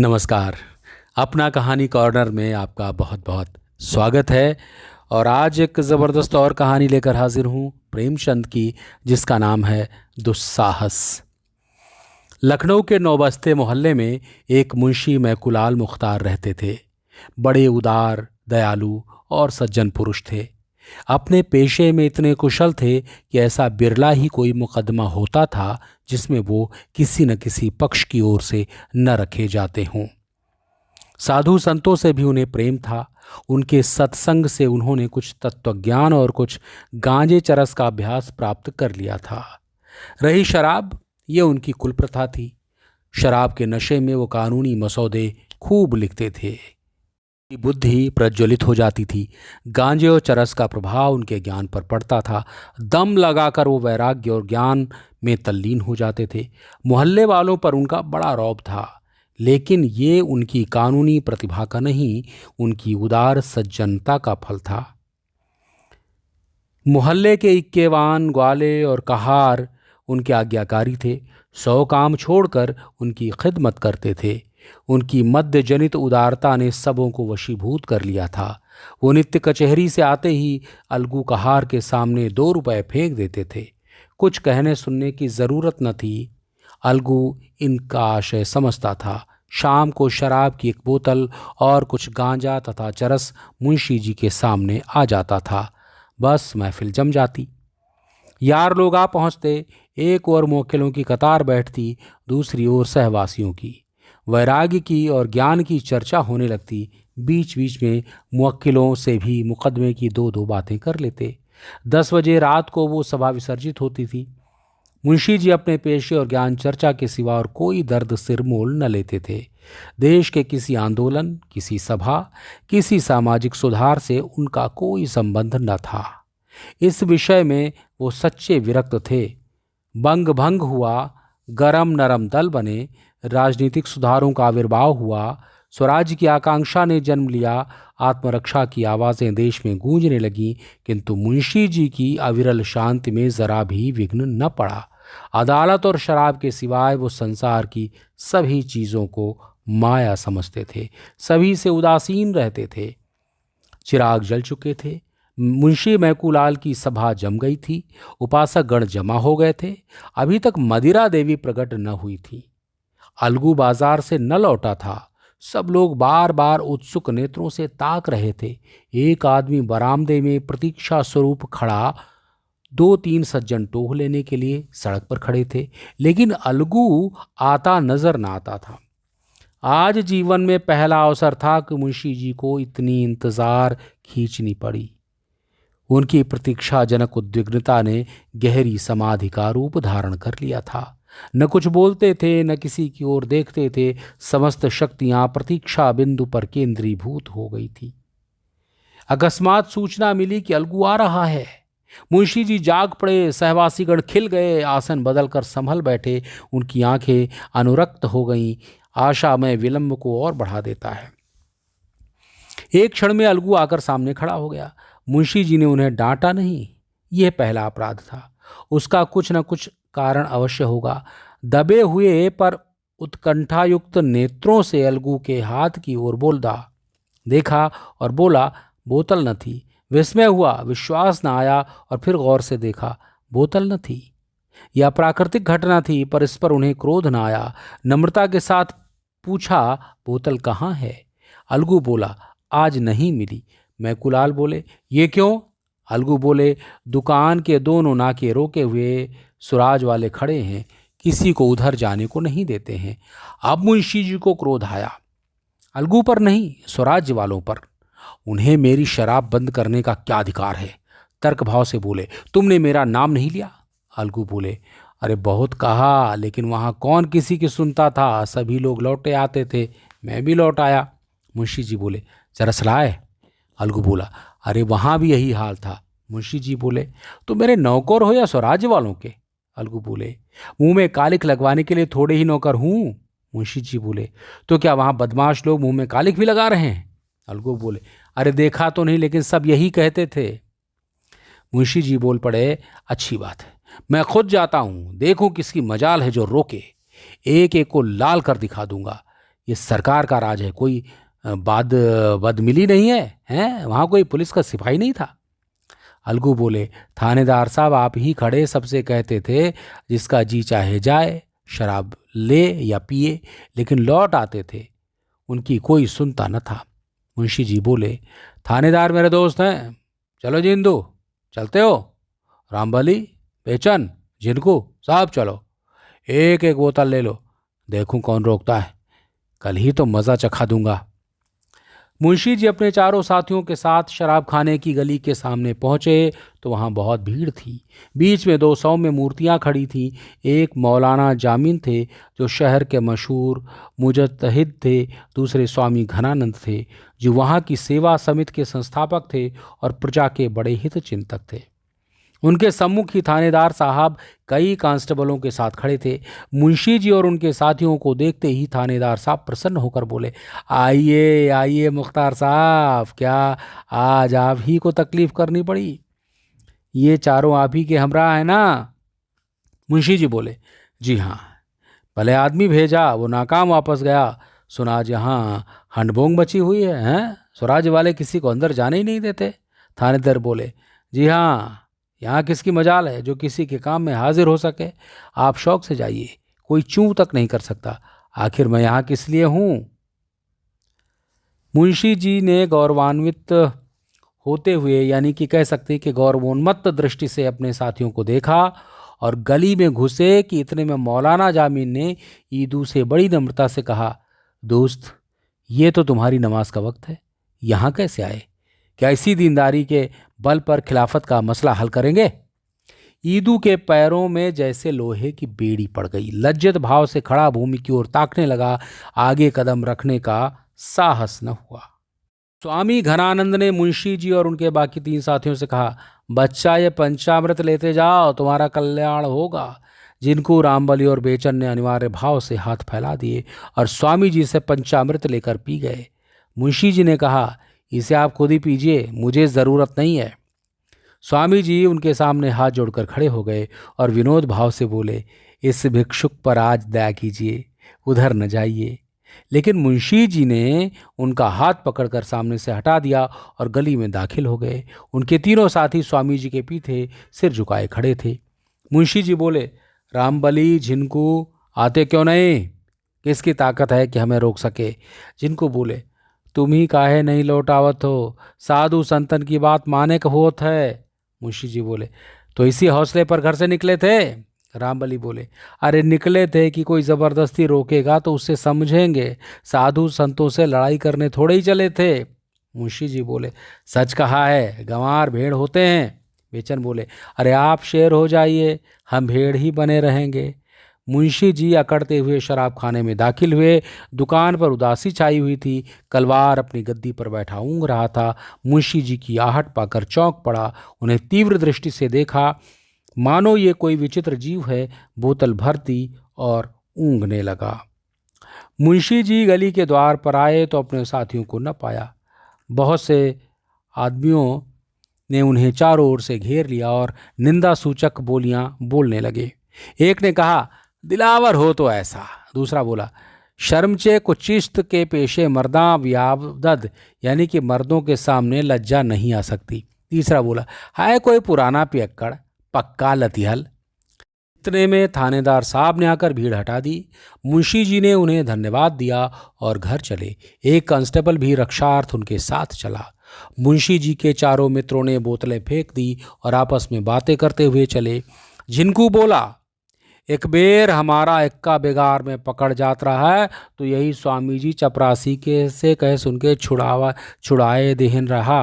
नमस्कार। अपना कहानी कॉर्नर में आपका बहुत बहुत स्वागत है। और आज एक ज़बरदस्त और कहानी लेकर हाजिर हूँ प्रेमचंद की, जिसका नाम है दुस्साहस। लखनऊ के नौबस्ते मोहल्ले में एक मुंशी मैकुलाल मुख्तार रहते थे। बड़े उदार, दयालु और सज्जन पुरुष थे। अपने पेशे में इतने कुशल थे कि ऐसा बिरला ही कोई मुकदमा होता था जिसमें वो किसी न किसी पक्ष की ओर से न रखे जाते हों। साधु संतों से भी उन्हें प्रेम था। उनके सत्संग से उन्होंने कुछ तत्वज्ञान और कुछ गांजे चरस का अभ्यास प्राप्त कर लिया था। रही शराब, ये उनकी कुल प्रथा थी। शराब के नशे में वो कानूनी मसौदे खूब लिखते थे। बुद्धि प्रज्वलित हो जाती थी। गांजे और चरस का प्रभाव उनके ज्ञान पर पड़ता था। दम लगाकर वो वैराग्य और ज्ञान में तल्लीन हो जाते थे। मोहल्ले वालों पर उनका बड़ा रौब था, लेकिन ये उनकी कानूनी प्रतिभा का नहीं, उनकी उदार सज्जनता का फल था। मोहल्ले के इक्केवान, ग्वाले और कहार उनके आज्ञाकारी थे। 100 काम छोड़कर उनकी खिदमत करते थे। उनकी मद्य जनित उदारता ने सबों को वशीभूत कर लिया था। वो नित्य कचहरी से आते ही अलगू कहार के सामने 2 रुपए फेंक देते थे। कुछ कहने सुनने की जरूरत न थी। अलगू इनका आशय समझता था। शाम को शराब की एक बोतल और कुछ गांजा तथा चरस मुंशी जी के सामने आ जाता था। बस महफिल जम जाती। यार लोग आ पहुंचते। एक ओर मोक्किलों की कतार बैठती, दूसरी ओर सहवासियों की। वैराग्य की और ज्ञान की चर्चा होने लगती। बीच बीच में मुवक्किलों से भी मुकदमे की 2-2 बातें कर लेते। 10 बजे रात को वो सभा विसर्जित होती थी। मुंशी जी अपने पेशे और ज्ञान चर्चा के सिवा और कोई दर्द सिर मोल न लेते थे। देश के किसी आंदोलन, किसी सभा, किसी सामाजिक सुधार से उनका कोई संबंध न था। इस विषय में वो सच्चे विरक्त थे। बंग भंग हुआ, गरम नरम दल बने, राजनीतिक सुधारों का आविर्भाव हुआ, स्वराज्य की आकांक्षा ने जन्म लिया, आत्मरक्षा की आवाज़ें देश में गूंजने लगीं, किंतु मुंशी जी की अविरल शांति में जरा भी विघ्न न पड़ा। अदालत और शराब के सिवाय वो संसार की सभी चीज़ों को माया समझते थे, सभी से उदासीन रहते थे। चिराग जल चुके थे। मुंशी मैकुलाल की सभा जम गई थी। उपासक गण जमा हो गए थे। अभी तक मदिरा देवी प्रकट न हुई थी। अलगू बाजार से न लौटा था। सब लोग बार बार उत्सुक नेत्रों से ताक रहे थे। एक आदमी बरामदे में प्रतीक्षा स्वरूप खड़ा, 2-3 सज्जन टोह लेने के लिए सड़क पर खड़े थे, लेकिन अलगू आता नजर न आता था। आज जीवन में पहला अवसर था कि मुंशी जी को इतनी इंतजार खींचनी पड़ी। उनकी प्रतीक्षाजनक उद्विग्नता ने गहरी समाधि का रूप धारण कर लिया था। न कुछ बोलते थे, न किसी की ओर देखते थे। समस्त शक्तियां प्रतीक्षा बिंदु पर केंद्रीभूत हो गई थी। अकस्मात सूचना मिली कि अलगू आ रहा है। मुंशी जी जाग पड़े। सहवासीगण खिल गए, आसन बदलकर संभल बैठे। उनकी आंखें अनुरक्त हो गईं। आशा में विलंब को और बढ़ा देता है। एक क्षण में अलगू आकर सामने खड़ा हो गया। मुंशी जी ने उन्हें डांटा नहीं। यह पहला अपराध था। उसका कुछ न कुछ कारण अवश्य होगा। दबे हुए पर उत्कंठायुक्त नेत्रों से अलगू के हाथ की ओर देखा और बोला, बोतल न थी। विस्मय हुआ, विश्वास न आया और फिर गौर से देखा, बोतल न थी। यह प्राकृतिक घटना थी, पर इस पर उन्हें क्रोध न आया। नम्रता के साथ पूछा, बोतल कहाँ है? अलगू बोला, आज नहीं मिली। मैकुलाल बोले, ये क्यों? अलगू बोले, दुकान के दोनों नाके रोके हुए सुराज वाले खड़े हैं, किसी को उधर जाने को नहीं देते हैं। अब मुंशी जी को क्रोध आया। अलगू पर नहीं, स्वराज्य वालों पर। उन्हें मेरी शराब बंद करने का क्या अधिकार है? तर्क भाव से बोले, तुमने मेरा नाम नहीं लिया। अलगू बोले, अरे बहुत कहा, लेकिन वहां कौन किसी की सुनता था। सभी लोग लौटे आते थे, मैं भी लौट आया। मुंशी जी बोले, जरा सलाह। अलगू बोला, अरे वहां भी यही हाल था। मुंशी जी बोले, तो मेरे नौकर हो या स्वराज्य वालों के? अलगू बोले, मुंह में कालिक लगवाने के लिए थोड़े ही नौकर हूं। मुंशी जी बोले, तो क्या वहां बदमाश लोग मुंह में कालिक भी लगा रहे हैं? अलगू बोले, अरे देखा तो नहीं, लेकिन सब यही कहते थे। मुंशी जी बोल पड़े, अच्छी बात है, मैं खुद जाता हूं, देखूं किसकी मजाल है जो रोके। एक एक को लाल कर दिखा दूंगा। ये सरकार का राज है, कोई बाद बद मिली नहीं है, हैं? वहाँ कोई पुलिस का सिपाही नहीं था। अलगू बोले, थानेदार साहब आप ही खड़े सबसे कहते थे जिसका जी चाहे जाए, शराब ले या पिए, लेकिन लौट आते थे। उनकी कोई सुनता न था। मुंशी जी बोले, थानेदार मेरे दोस्त हैं, चलो जी इंदू, चलते हो? रामबली, बेचन, जिनको साहब चलो, एक एक बोतल ले लो, देखूं कौन रोकता है, कल ही तो मज़ा चखा दूंगा। मुंशी जी अपने चारों साथियों के साथ शराब खाने की गली के सामने पहुंचे तो वहां बहुत भीड़ थी। बीच में दो सौम्य मूर्तियां खड़ी थीं। एक मौलाना जामिन थे जो शहर के मशहूर मुजतहिद थे, दूसरे स्वामी घनानंद थे जो वहां की सेवा समिति के संस्थापक थे और प्रजा के बड़े हित चिंतक थे। उनके सम्मुख ही थानेदार साहब कई कांस्टेबलों के साथ खड़े थे। मुंशी जी और उनके साथियों को देखते ही थानेदार साहब प्रसन्न होकर बोले, आइए आइए मुख्तार साहब, क्या आज आप ही को तकलीफ करनी पड़ी? ये चारों आप ही के हमरा है ना? मुंशी जी बोले, जी हाँ, भले आदमी भेजा, वो नाकाम वापस गया। सुना आज यहाँ हंडबोंग मची हुई है, हैं? स्वराज वाले किसी को अंदर जाने ही नहीं देते। थानेदार बोले, जी हाँ, यहाँ किसकी मजाल है जो किसी के काम में हाजिर हो सके? आप शौक से जाइए, कोई चूं तक नहीं कर सकता। आखिर मैं यहाँ किस लिए हूँ? मुंशी जी ने गौरवान्वित होते हुए, यानी कि कह सकते कि गौरवोन्मत्त दृष्टि से अपने साथियों को देखा और गली में घुसे कि इतने में मौलाना जामिन ने ईदू से बड़ी नम्रता से कहा, दोस्त, ये तो तुम्हारी नमाज का वक्त है, यहाँ कैसे आए? क्या इसी दीनदारी के बल पर खिलाफत का मसला हल करेंगे? ईदू के पैरों में जैसे लोहे की बेड़ी पड़ गई। लज्जित भाव से खड़ा भूमि की ओर ताकने लगा, आगे कदम रखने का साहस न हुआ। स्वामी घनानंद ने मुंशी जी और उनके बाकी तीन साथियों से कहा, बच्चा, ये पंचामृत लेते जाओ, तुम्हारा कल्याण होगा। जिनको रामबली और बेचन ने अनिवार्य भाव से हाथ फैला दिए और स्वामी जी से पंचामृत लेकर पी गए। मुंशी जी ने कहा, इसे आप खुद ही पीजिए, मुझे ज़रूरत नहीं है। स्वामी जी उनके सामने हाथ जोड़कर खड़े हो गए और विनोद भाव से बोले, इस भिक्षुक पर आज दया कीजिए, उधर न जाइए। लेकिन मुंशी जी ने उनका हाथ पकड़कर सामने से हटा दिया और गली में दाखिल हो गए। उनके तीनों साथी स्वामी जी के पीछे सिर झुकाए खड़े थे। मुंशी जी बोले, रामबली, झिनको आते क्यों नहीं? किसकी ताकत है कि हमें रोक सके? झिनको बोले, तुम ही काहे नहीं लौट आवत हो? साधु संतन की बात माने का होत है। मुंशी जी बोले, तो इसी हौसले पर घर से निकले थे? रामबली बोले, अरे निकले थे कि कोई ज़बरदस्ती रोकेगा तो उससे समझेंगे, साधु संतों से लड़ाई करने थोड़े ही चले थे। मुंशी जी बोले, सच कहा है, गंवार भेड़ होते हैं। बेचन बोले, अरे आप शेर हो जाइए, हम भेड़ ही बने रहेंगे। मुंशी जी अकड़ते हुए शराब खाने में दाखिल हुए। दुकान पर उदासी छाई हुई थी। कलवार अपनी गद्दी पर बैठा ऊँघ रहा था। मुंशी जी की आहट पाकर चौंक पड़ा, उन्हें तीव्र दृष्टि से देखा, मानो ये कोई विचित्र जीव है। बोतल भर दी और ऊँघने लगा। मुंशी जी गली के द्वार पर आए तो अपने साथियों को न पाया। बहुत से आदमियों ने उन्हें चारों ओर से घेर लिया और निंदा सूचक बोलियां बोलने लगे। एक ने कहा, दिलावर हो तो ऐसा। दूसरा बोला, शर्मचे को चिश्त के पेशे मर्दा व्यावदद, यानी कि मर्दों के सामने लज्जा नहीं आ सकती। तीसरा बोला, है कोई पुराना पियक्कड़, पक्का लतिहल। इतने में थानेदार साहब ने आकर भीड़ हटा दी। मुंशी जी ने उन्हें धन्यवाद दिया और घर चले। एक कांस्टेबल भी रक्षार्थ उनके साथ चला। मुंशी जी के चारों मित्रों ने बोतलें फेंक दी और आपस में बातें करते हुए चले। झिनको बोला, एक बेर हमारा इक्का बेगार में पकड़ जात रहा है तो यही स्वामी जी चपरासी के से कह सुन के छुड़ाए देहन रहा।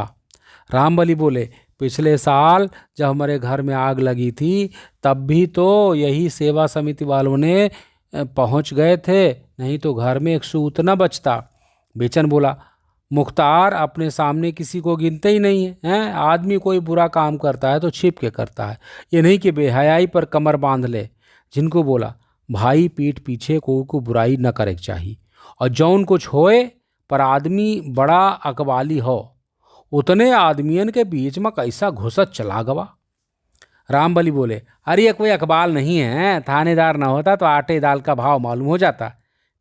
रामबली बोले, पिछले साल जब हमारे घर में आग लगी थी तब भी तो यही सेवा समिति वालों ने पहुंच गए थे, नहीं तो घर में एक सूत न बचता। बेचन बोला, मुख्तार अपने सामने किसी को गिनते ही नहीं है, हैं? आदमी कोई बुरा काम करता है तो छिप के करता है, ये नहीं कि बेहयाई पर कमर बांध ले। जिनको बोला, भाई पीठ पीछे को बुराई न करे चाहिए, और जौन कुछ होए पर आदमी बड़ा अकबाली हो, उतने आदमियन के बीच में कैसा घुसत चला गवा। रामबली बोले, अरे ये कोई अकबाल नहीं है, थानेदार ना होता तो आटे दाल का भाव मालूम हो जाता।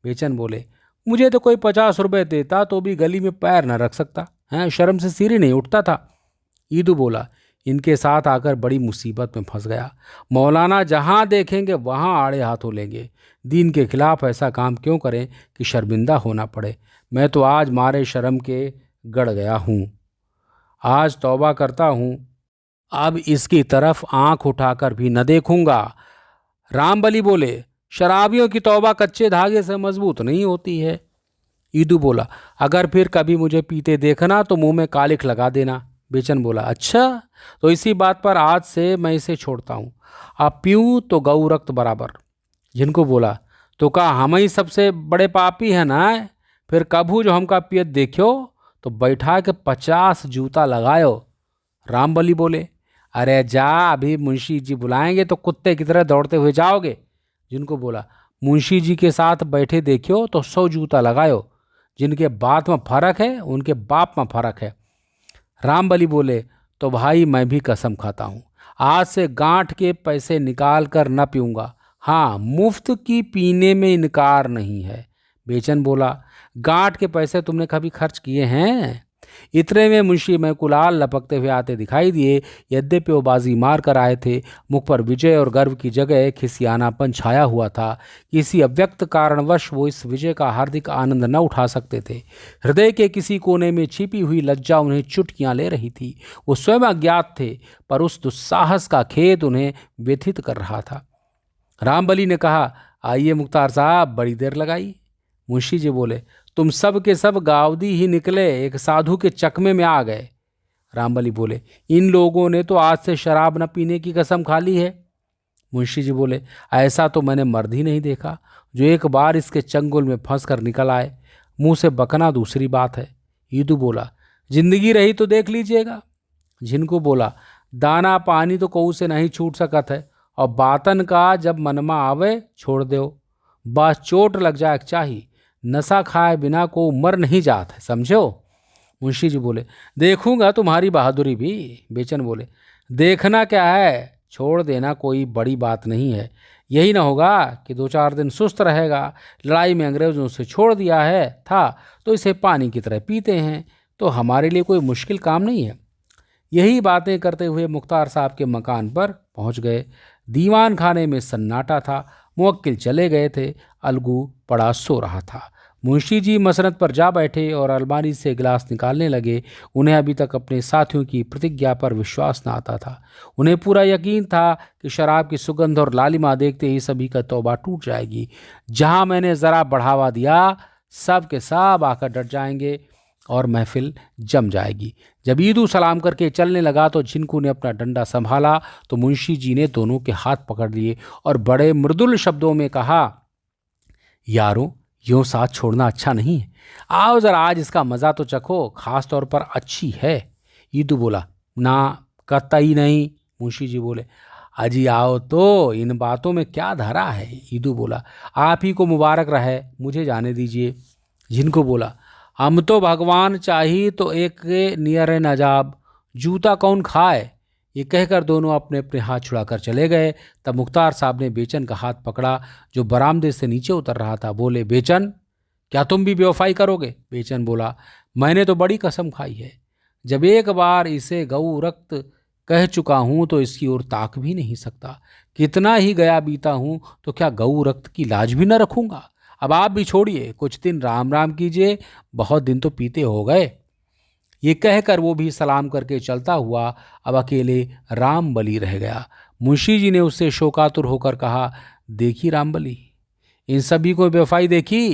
बेचन बोले, मुझे तो कोई 50 रुपए देता तो भी गली में पैर न रख सकता है, शर्म से सीढ़ी नहीं उठता था। ईदू बोला, इनके साथ आकर बड़ी मुसीबत में फंस गया। मौलाना जहाँ देखेंगे वहाँ आड़े हाथों लेंगे। दीन के खिलाफ ऐसा काम क्यों करें कि शर्मिंदा होना पड़े। मैं तो आज मारे शर्म के गड़ गया हूँ। आज तौबा करता हूँ, अब इसकी तरफ आंख उठाकर भी न देखूंगा। रामबली बोले, शराबियों की तौबा कच्चे धागे से मजबूत नहीं होती है। ईदू बोला, अगर फिर कभी मुझे पीते देखना तो मुंह में कालिख लगा देना। बेचन बोला, अच्छा, तो इसी बात पर आज से मैं इसे छोड़ता हूँ। अब पीऊँ तो गऊ रक्त बराबर। जिनको बोला, तो का हम ही सबसे बड़े पापी हैं ना। फिर कभू जो हमका पियत देखियो तो बैठा के 50 जूता लगायो। रामबली बोले, अरे जा, अभी मुंशी जी बुलाएंगे तो कुत्ते की तरह दौड़ते हुए जाओगे। जिनको बोला, मुंशी जी के साथ बैठे देखियो तो 100 जूता लगायो। जिनके बात में फर्क है उनके बाप में फर्क है। रामबली बोले, तो भाई मैं भी कसम खाता हूँ, आज से गांठ के पैसे निकाल कर न पीऊंगा। हाँ, मुफ्त की पीने में इनकार नहीं है। बेचन बोला, गांठ के पैसे तुमने कभी खर्च किए हैं? इतने में मुंशी में कुलाल लपकते हुए आते दिखाई दिए। यद्यपि वो बाजी मार कर आए थे, मुख पर विजय और गर्व की जगह खिसियानापन छाया हुआ था। किसी अव्यक्त कारणवश वो इस विजय का हार्दिक आनंद न उठा सकते थे। हृदय के किसी कोने में छिपी हुई लज्जा उन्हें चुटकियां ले रही थी। वो स्वयं अज्ञात थे, पर उस दुस्साहस का खेद उन्हें व्यथित कर रहा था। रामबली ने कहा, आइए मुख्तार साहब, बड़ी देर लगाई। मुंशी जी बोले, तुम सब के सब गावदी ही निकले, एक साधु के चकमे में आ गए। रामबली बोले, इन लोगों ने तो आज से शराब न पीने की कसम खा ली है। मुंशी जी बोले, ऐसा तो मैंने मर्द ही नहीं देखा जो एक बार इसके चंगुल में फंस कर निकल आए। मुंह से बकना दूसरी बात है। ईदू बोला, जिंदगी रही तो देख लीजिएगा। जिनको बोला, दाना पानी तो कऊ से नहीं छूट सकत है, और बातन का जब मनमा आवे छोड़ दो। बस चोट लग जाए चाहिए, नशा खाए बिना को मर नहीं जात है, समझो। मुंशी जी बोले, देखूंगा तुम्हारी बहादुरी भी। बेचन बोले, देखना क्या है, छोड़ देना कोई बड़ी बात नहीं है। यही ना होगा कि 2-4 दिन सुस्त रहेगा। लड़ाई में अंग्रेजों से छोड़ दिया है था तो इसे पानी की तरह पीते हैं, तो हमारे लिए कोई मुश्किल काम नहीं है। यही बातें करते हुए मुख्तार साहब के मकान पर पहुंच गए। दीवान खाने में सन्नाटा था। मुवक्किल चले गए थे। अलगू पड़ा सो रहा था। मुंशी जी मसनद पर जा बैठे और अलमारी से गिलास निकालने लगे। उन्हें अभी तक अपने साथियों की प्रतिज्ञा पर विश्वास न आता था। उन्हें पूरा यकीन था कि शराब की सुगंध और लालिमा देखते ही सभी का तौबा टूट जाएगी। जहां मैंने ज़रा बढ़ावा दिया, सब के सब आकर डट जाएंगे और महफिल जम जाएगी। जब ईदू सलाम करके चलने लगा तो झिनको ने अपना डंडा संभाला तो मुंशी जी ने दोनों के हाथ पकड़ लिए और बड़े मृदुल शब्दों में कहा, यारों, यूं साथ छोड़ना अच्छा नहीं है। आओ जरा आज इसका मज़ा तो चखो, खास तौर पर अच्छी है। ईदू बोला, ना, कतई नहीं। मुंशी जी बोले, अजी आओ तो, इन बातों में क्या धरा है। ईदू बोला, आप ही को मुबारक रहे, मुझे जाने दीजिए। जिनको बोला, हम तो भगवान चाहिए तो एक नियर नजाब, जूता कौन खाए। ये कहकर दोनों अपने अपने हाथ छुड़ाकर चले गए। तब मुख्तार साहब ने बेचन का हाथ पकड़ा जो बरामदे से नीचे उतर रहा था। बोले, बेचन, क्या तुम भी बेवफाई करोगे? बेचन बोला, मैंने तो बड़ी कसम खाई है। जब एक बार इसे गऊ रक्त कह चुका हूँ तो इसकी ओर ताक भी नहीं सकता। कितना ही गया बीता हूँ तो क्या गऊ रक्त की लाज भी न रखूँगा। अब आप भी छोड़िए, कुछ दिन राम राम कीजिए, बहुत दिन तो पीते हो गए। ये कहकर वो भी सलाम करके चलता हुआ अब अकेले रामबली रह गया। मुंशी जी ने उससे शोकातुर होकर कहा, देखी रामबली, इन सभी को बेवफाई देखी।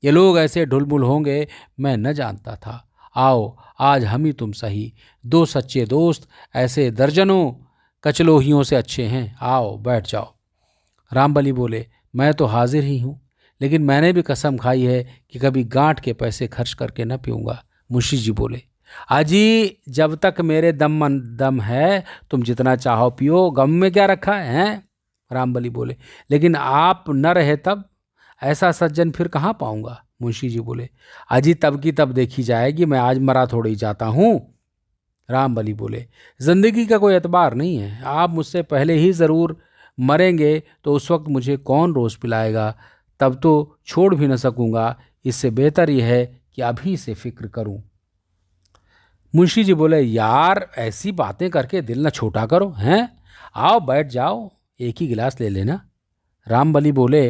ये लोग ऐसे ढुलमुल होंगे मैं न जानता था। आओ आज हम ही तुम सही, दो सच्चे दोस्त ऐसे दर्जनों कचलोहियों से अच्छे हैं। आओ बैठ जाओ। रामबली बोले, मैं तो हाजिर ही हूँ, लेकिन मैंने भी कसम खाई है कि कभी गांठ के पैसे खर्च करके न पीऊँगा। मुंशी जी बोले, अजी जब तक मेरे दम है तुम जितना चाहो पियो, गम में क्या रखा है? रामबली बोले, लेकिन आप न रहे तब ऐसा सज्जन फिर कहाँ पाऊंगा? मुंशी जी बोले, अजी तब की तब देखी जाएगी, मैं आज मरा थोड़ी जाता हूँ। रामबली बोले, जिंदगी का कोई एतबार नहीं है, आप मुझसे पहले ही ज़रूर मरेंगे तो उस वक्त मुझे कौन रोज़ पिलाएगा? तब तो छोड़ भी न सकूँगा। इससे बेहतर यह है कि अभी से फिक्र करूं। मुंशी जी बोले, यार ऐसी बातें करके दिल न छोटा करो हैं। आओ बैठ जाओ, एक ही गिलास ले लेना। रामबली बोले,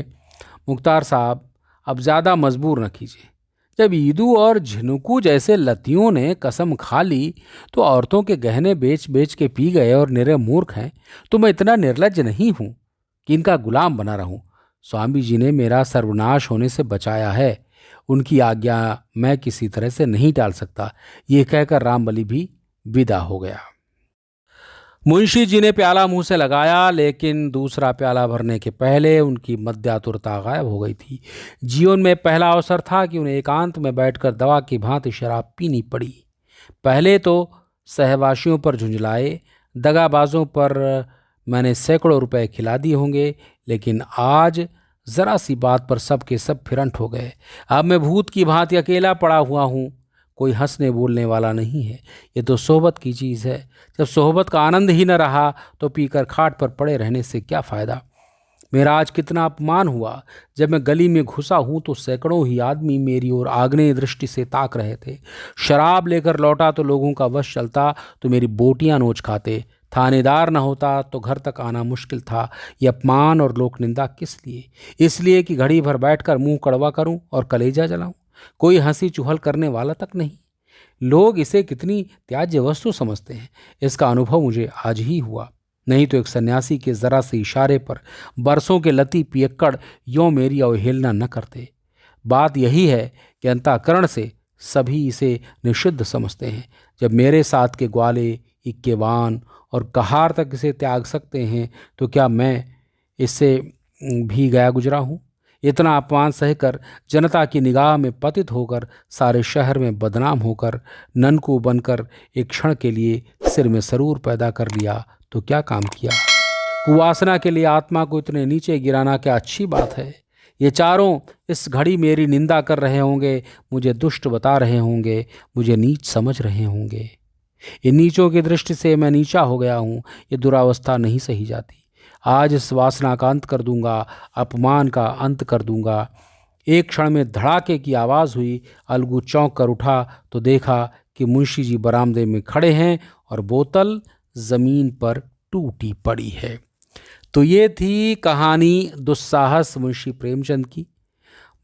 मुख्तार साहब अब ज़्यादा मजबूर न कीजिए। जब ईदू और झिनुकू जैसे लतियों ने कसम खा ली तो औरतों के गहने बेच बेच के पी गए और निरे मूर्ख हैं, तो मैं इतना निर्लज्ज नहीं हूं कि इनका गुलाम बना रहूं। स्वामी जी ने मेरा सर्वनाश होने से बचाया है, उनकी आज्ञा मैं किसी तरह से नहीं टाल सकता। ये कहकर रामबली भी विदा हो गया। मुंशी जी ने प्याला मुंह से लगाया, लेकिन दूसरा प्याला भरने के पहले उनकी मध्यातुरता गायब हो गई थी। जीवन में पहला अवसर था कि उन्हें एकांत में बैठकर दवा की भांति शराब पीनी पड़ी। पहले तो सहवासियों पर झुंझलाए, दगाबाजों पर मैंने सैकड़ों रुपए खिला दिए होंगे, लेकिन आज जरा सी बात पर सब के सब फिरंट हो गए। अब मैं भूत की भांति अकेला पड़ा हुआ हूँ, कोई हंसने बोलने वाला नहीं है। ये तो सोहबत की चीज़ है। जब सोहबत का आनंद ही न रहा तो पीकर खाट पर पड़े रहने से क्या फ़ायदा। मेरा आज कितना अपमान हुआ। जब मैं गली में घुसा हूं तो सैकड़ों ही आदमी मेरी ओर आग्नेय दृष्टि से ताक रहे थे। शराब लेकर लौटा तो लोगों का वश चलता तो मेरी बोटियां नोच खाते। थानेदार न होता तो घर तक आना मुश्किल था। ये अपमान और लोक निंदा किस लिए? इसलिए कि घड़ी भर बैठकर मुंह कड़वा करूं और कलेजा जलाऊं। कोई हंसी चुहल करने वाला तक नहीं। लोग इसे कितनी त्याज्य वस्तु समझते हैं, इसका अनुभव मुझे आज ही हुआ। नहीं तो एक सन्यासी के जरा से इशारे पर बरसों के लती पियक्कड़ यों मेरी अवहेलना न करते। बात यही है कि अंतःकरण से सभी इसे निषिद्ध समझते हैं। जब मेरे साथ के ग्वाले, इक्केवान और कहार तक इसे त्याग सकते हैं तो क्या मैं इससे भी गया गुजरा हूँ? इतना अपमान सहकर, जनता की निगाह में पतित होकर, सारे शहर में बदनाम होकर, ननकू बनकर एक क्षण के लिए सिर में सरूर पैदा कर लिया तो क्या काम किया? कुवासना के लिए आत्मा को इतने नीचे गिराना क्या अच्छी बात है? ये चारों इस घड़ी मेरी निंदा कर रहे होंगे, मुझे दुष्ट बता रहे होंगे, मुझे नीच समझ रहे होंगे। इन नीचों की दृष्टि से मैं नीचा हो गया हूँ। ये दुरावस्था नहीं सही जाती। आज इस वासना का अंत कर दूंगा, अपमान का अंत कर दूंगा। एक क्षण में धड़ाके की आवाज़ हुई। अलगू चौंक कर उठा तो देखा कि मुंशी जी बरामदे में खड़े हैं और बोतल जमीन पर टूटी पड़ी है। तो ये थी कहानी दुस्साहस मुंशी प्रेमचंद की।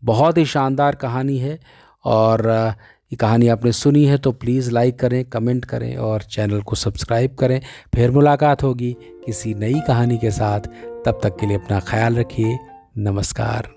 बहुत ही शानदार कहानी है और ये कहानी आपने सुनी है तो प्लीज़ लाइक करें, कमेंट करें और चैनल को सब्सक्राइब करें। फिर मुलाकात होगी किसी नई कहानी के साथ। तब तक के लिए अपना ख्याल रखिए। नमस्कार।